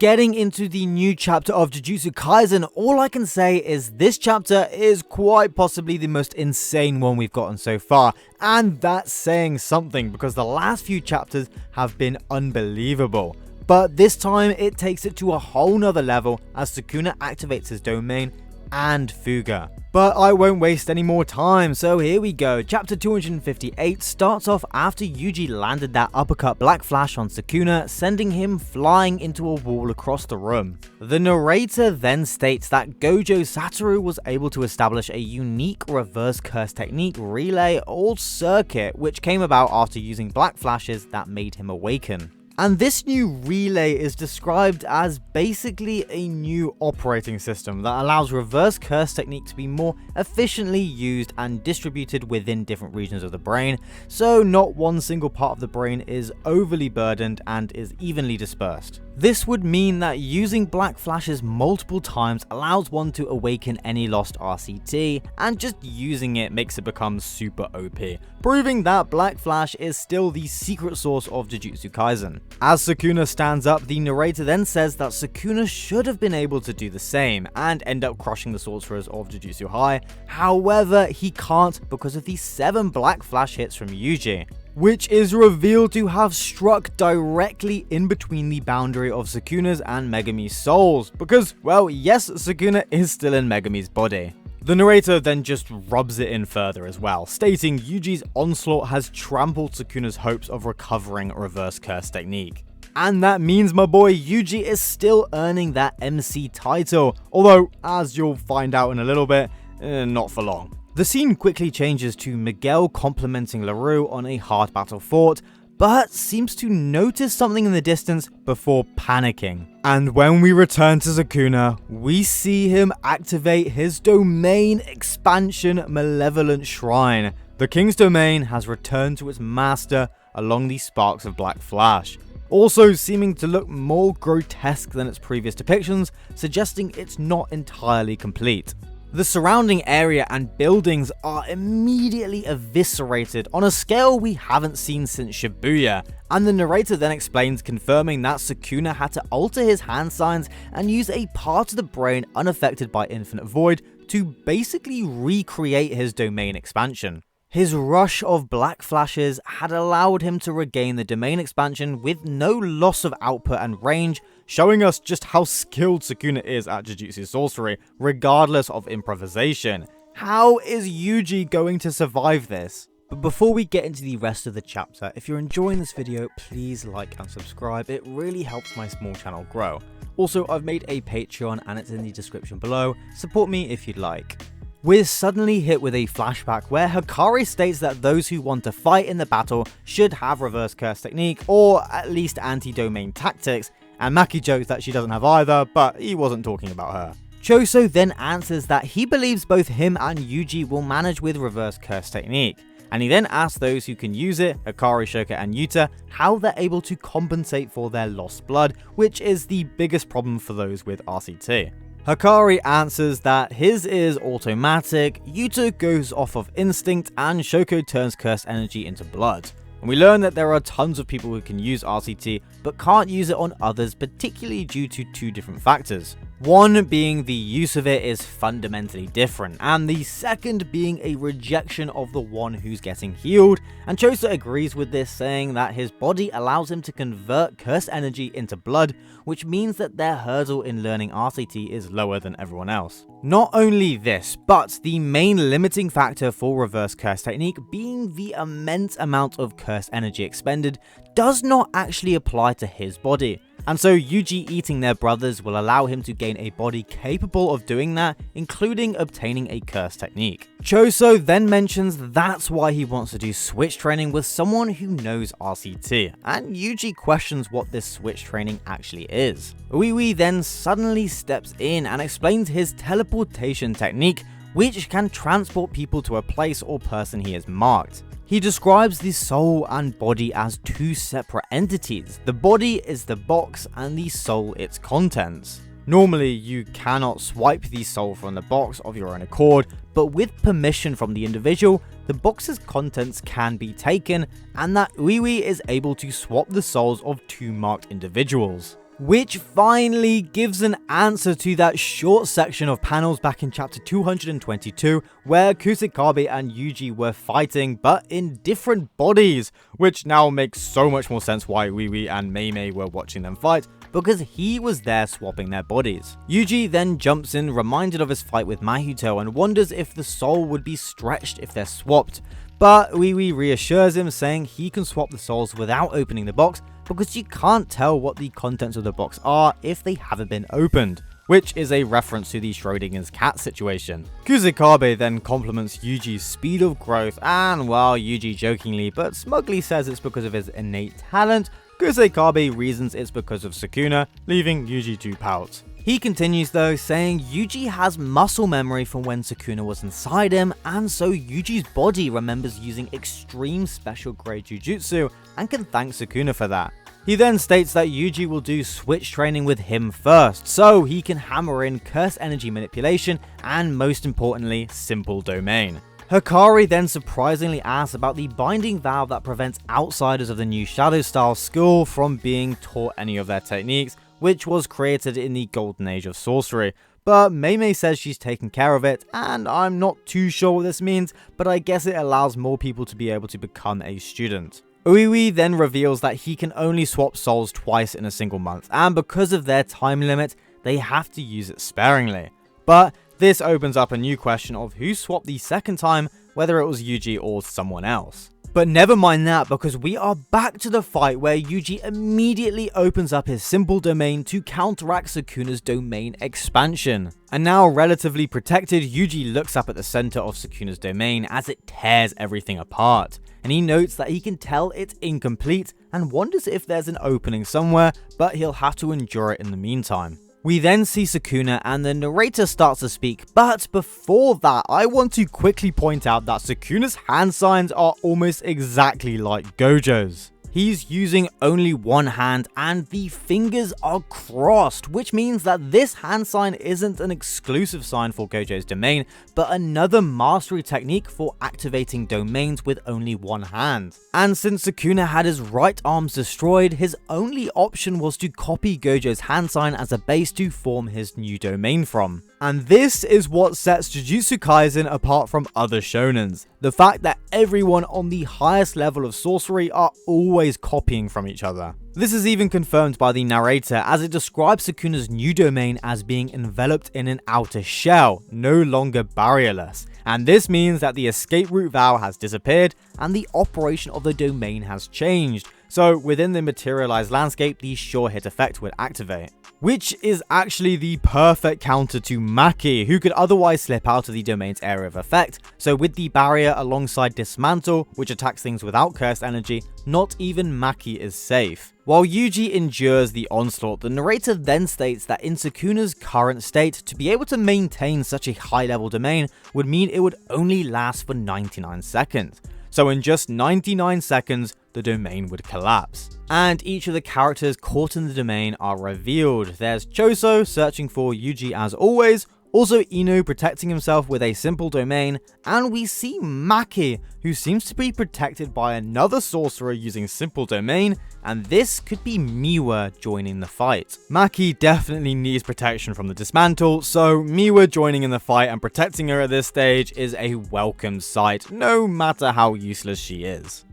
getting into the new chapter of Jujutsu Kaisen, all I can say is this chapter is quite possibly the most insane one we've gotten so far, and that's saying something because the last few chapters have been unbelievable. But this time it takes it to a whole nother level as Sukuna activates his domain and Fuga. But I won't waste any more time, so here we go. Chapter 258 starts off after Yuji landed that uppercut Black Flash on Sukuna, sending him flying into a wall across the room. The narrator then states that Gojo Satoru was able to establish a unique reverse curse technique relay or circuit which came about after using Black Flashes that made him awaken. And this new relay is described as basically a new operating system that allows reverse curse technique to be more efficiently used and distributed within different regions of the brain, so not one single part of the brain is overly burdened and is evenly dispersed. This would mean that using Black Flashes multiple times allows one to awaken any lost RCT, and just using it makes it become super OP, proving that Black Flash is still the secret source of Jujutsu Kaisen. As Sukuna stands up, the narrator then says that Sukuna should have been able to do the same and end up crushing the sorcerers of Jujutsu High, however he can't because of the 7 Black Flash hits from Yuji, which is revealed to have struck directly in between the boundary of Sukuna's and Megami's souls, because, well, yes, Sukuna is still in Megami's body. The narrator then just rubs it in further as well, stating Yuji's onslaught has trampled Sukuna's hopes of recovering reverse curse technique. And that means my boy Yuji is still earning that MC title, although, as you'll find out in a little bit, not for long. The scene quickly changes to Miguel complimenting LaRue on a hard battle fought, but seems to notice something in the distance before panicking. And when we return to Sukuna, we see him activate his domain expansion Malevolent Shrine. The king's domain has returned to its master along the sparks of Black Flash, also seeming to look more grotesque than its previous depictions, suggesting it's not entirely complete. The surrounding area and buildings are immediately eviscerated on a scale we haven't seen since Shibuya, and the narrator then explains, confirming that Sukuna had to alter his hand signs and use a part of the brain unaffected by Infinite Void to basically recreate his domain expansion. His rush of Black Flashes had allowed him to regain the domain expansion with no loss of output and range, showing us just how skilled Sukuna is at Jujutsu sorcery, regardless of improvisation. How is Yuji going to survive this? But before we get into the rest of the chapter, if you're enjoying this video, please like and subscribe. It really helps my small channel grow. Also, I've made a Patreon and it's in the description below. Support me if you'd like. We're suddenly hit with a flashback where Hikari states that those who want to fight in the battle should have reverse curse technique, or at least anti-domain tactics, and Maki jokes that she doesn't have either, but he wasn't talking about her. Choso then answers that he believes both him and Yuji will manage with reverse curse technique, and he then asks those who can use it, Hikari, Shoka and Yuta, how they're able to compensate for their lost blood, which is the biggest problem for those with RCT. Hikari answers that his is automatic, Yuta goes off of instinct, and Shoko turns cursed energy into blood. And we learn that there are tons of people who can use RCT but can't use it on others, particularly due to 2 different factors. One being the use of it is fundamentally different, and the second being a rejection of the one who's getting healed, and Choso agrees with this, saying that his body allows him to convert cursed energy into blood, which means that their hurdle in learning RCT is lower than everyone else. Not only this, but the main limiting factor for reverse curse technique being the immense amount of cursed energy expended does not actually apply to his body. And so Yuji eating their brothers will allow him to gain a body capable of doing that, including obtaining a curse technique. Choso then mentions that's why he wants to do switch training with someone who knows RCT, and Yuji questions what this switch training actually is. Uiwi then suddenly steps in and explains his teleportation technique, which can transport people to a place or person he has marked. He describes the soul and body as 2 separate entities. The body is the box and the soul its contents. Normally, you cannot swipe the soul from the box of your own accord, but with permission from the individual, the box's contents can be taken, and that Uiwi is able to swap the souls of 2 marked individuals. which finally gives an answer to that short section of panels back in chapter 222 where Kusakabe and Yuji were fighting but in different bodies, which now makes so much more sense why Wee and Mei were watching them fight, because he was there swapping their bodies. Yuji then jumps in, reminded of his fight with Mahito, and wonders if the soul would be stretched if they're swapped. But Wee reassures him, saying he can swap the souls without opening the box because you can't tell what the contents of the box are if they haven't been opened, which is a reference to the Schrodinger's cat situation. Kusakabe then compliments Yuji's speed of growth, and while Yuji jokingly but smugly says it's because of his innate talent, Kusakabe reasons it's because of Sukuna, leaving Yuji to pout. He continues though, saying Yuji has muscle memory from when Sukuna was inside him, and so Yuji's body remembers using extreme special grade Jujutsu and can thank Sukuna for that. He then states that Yuji will do switch training with him first, so he can hammer in curse energy manipulation and, most importantly, simple domain. Hikari then surprisingly asks about the binding valve that prevents outsiders of the new Shadow Style school from being taught any of their techniques, which was created in the golden age of sorcery. But Mei says she's taken care of it, and I'm not too sure what this means, but I guess it allows more people to be able to become a student. Uiwi then reveals that he can only swap souls twice in a single month, and because of their time limit, they have to use it sparingly. But this opens up a new question of who swapped the second time, whether it was Yuji or someone else. But never mind that, because we are back to the fight where Yuji immediately opens up his simple domain to counteract Sukuna's domain expansion. And now relatively protected, Yuji looks up at the center of Sukuna's domain as it tears everything apart. And he notes that he can tell it's incomplete and wonders if there's an opening somewhere, but he'll have to endure it in the meantime. We then see Sukuna and the narrator starts to speak, but before that, I want to quickly point out that Sukuna's hand signs are almost exactly like Gojo's. He's using only one hand and the fingers are crossed, which means that this hand sign isn't an exclusive sign for Gojo's domain, but another mastery technique for activating domains with only one hand. And since Sukuna had his right arms destroyed, his only option was to copy Gojo's hand sign as a base to form his new domain from. And this is what sets Jujutsu Kaisen apart from other shonens. The fact that everyone on the highest level of sorcery are always copying from each other. This is even confirmed by the narrator, as it describes Sukuna's new domain as being enveloped in an outer shell, no longer barrierless. And this means that the escape route vow has disappeared and the operation of the domain has changed. So within the materialized landscape, the sure hit effect would activate. Which is actually the perfect counter to Maki, who could otherwise slip out of the domain's area of effect. So with the barrier alongside Dismantle, which attacks things without cursed energy, not even Maki is safe. While Yuji endures the onslaught, the narrator then states that in Sukuna's current state, to be able to maintain such a high level domain would mean it would only last for 99 seconds. So in just 99 seconds, the domain would collapse. And each of the characters caught in the domain are revealed. There's Choso searching for Yuji as always, also Inu protecting himself with a simple domain, and we see Maki, who seems to be protected by another sorcerer using simple domain, and this could be Miwa joining the fight. Maki definitely needs protection from the Dismantle, so Miwa joining in the fight and protecting her at this stage is a welcome sight, no matter how useless she is.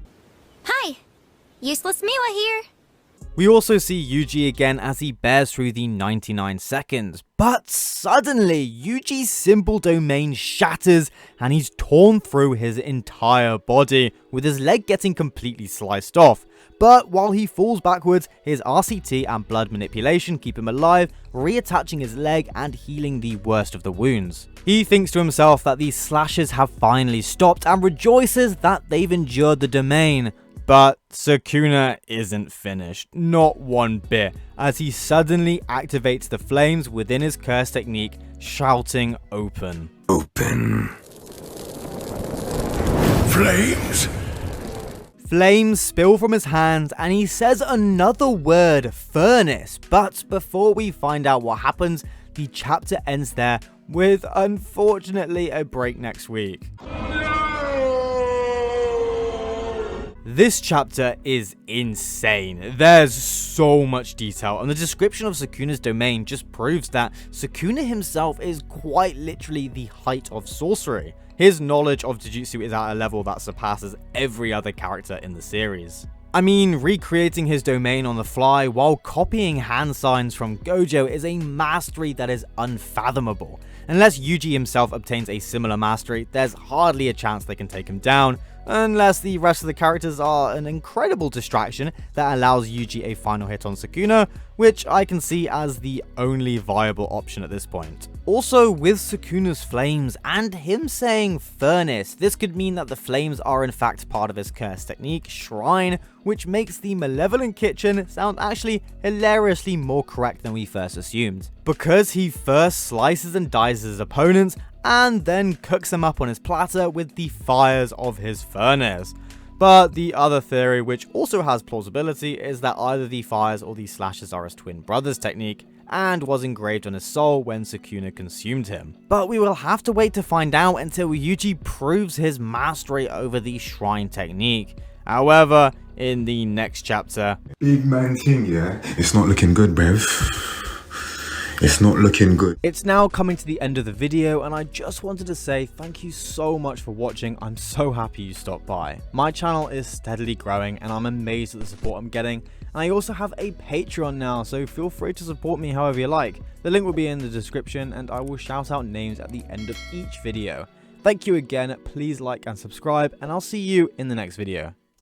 Hi, Useless Miwa here. We also see Yuji again as he bears through the 99 seconds, but suddenly Yuji's simple domain shatters and he's torn through his entire body, with his leg getting completely sliced off. But while he falls backwards, his RCT and blood manipulation keep him alive, reattaching his leg and healing the worst of the wounds. He thinks to himself that these slashes have finally stopped and rejoices that they've endured the domain. But Sukuna isn't finished, not one bit, as he suddenly activates the flames within his curse technique, shouting open. Open. Flames? Flames spill from his hands and he says another word, furnace, but before we find out what happens, the chapter ends there with, unfortunately, a break next week. This chapter is insane. There's so much detail, and the description of Sukuna's domain just proves that Sukuna himself is quite literally the height of sorcery. His knowledge of Jujutsu is at a level that surpasses every other character in the series. I mean, recreating his domain on the fly while copying hand signs from Gojo is a mastery that is unfathomable. Unless Yuji himself obtains a similar mastery, there's hardly a chance they can take him down, unless the rest of the characters are an incredible distraction that allows Yuji a final hit on Sukuna, which I can see as the only viable option at this point. Also, with Sukuna's flames and him saying furnace, this could mean that the flames are in fact part of his curse technique, Shrine, which makes the Malevolent Kitchen sound actually hilariously more correct than we first assumed. Because he first slices and dices his opponents, and then cooks them up on his platter with the fires of his furnace. But the other theory, which also has plausibility, is that either the fires or the slashes are his twin brother's technique, and was engraved on his soul when Sukuna consumed him. But we will have to wait to find out until Yuji proves his mastery over the shrine technique. However, in the next chapter... Big man thing, yeah? It's not looking good, bruv. It's not looking good. It's now coming to the end of the video, and I just wanted to say thank you so much for watching. I'm so happy you stopped by. My channel is steadily growing, and I'm amazed at the support I'm getting. And I also have a Patreon now, so feel free to support me however you like. The link will be in the description, and I will shout out names at the end of each video. Thank you again, please like and subscribe, and I'll see you in the next video.